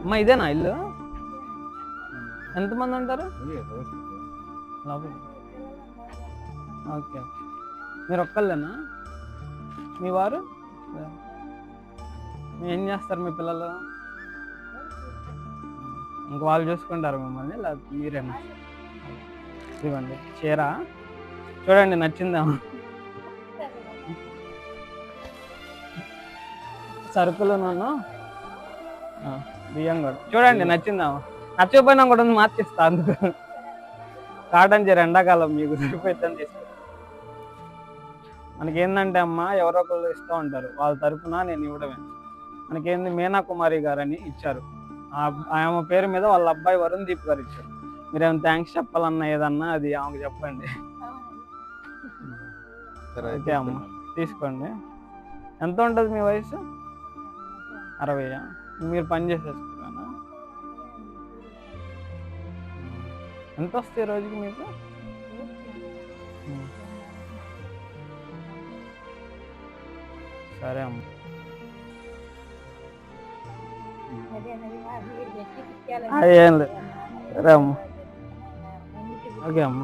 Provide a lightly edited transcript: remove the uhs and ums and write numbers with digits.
అమ్మ ఇదేనా ఇల్లు? ఎంతమంది ఉంటారు? ఓకే, మీరు ఒక్కళ్ళేనా? మీ వారు ఏం చేస్తారు? మీ పిల్లలు ఇంక వాళ్ళు చూసుకుంటారు మిమ్మల్ని, లేకపోతే మీరేనా? ఇదిగోండి చీర చూడండి, నచ్చిందా? సరుకులు నన్ను బియ్యం కూడా చూడండి, నచ్చిందా? నచ్చకపోయినా కూడా మార్చిస్తా, అందుకు కాటన్ చీర ఎండాకాలం మీకు సరిపోతుందని తీసుకుంటా. మనకేందంటే అమ్మ ఎవరో ఒకళ్ళు ఇస్తూ ఉంటారు, వాళ్ళ తరఫున నేను ఇవ్వడమే. మనకేంది మీనా కుమారి గారని ఇచ్చారు, ఆమె పేరు మీద వాళ్ళ అబ్బాయి వరుణ్ దీప్ గారు ఇచ్చారు. మీరేమైనా థ్యాంక్స్ చెప్పాలన్నా ఏదన్నా అది ఆమెకు చెప్పండి. ఓకే అమ్మ, తీసుకోండి. ఎంత ఉంటుంది మీ వయసు? 60. మీరు పని చేసేసుకున్నానా? ఎంత వస్తాయి రోజుకి మీకు? సరే అమ్మ. ఏం లేదు, సరే అమ్మ. ఓకే అమ్మ.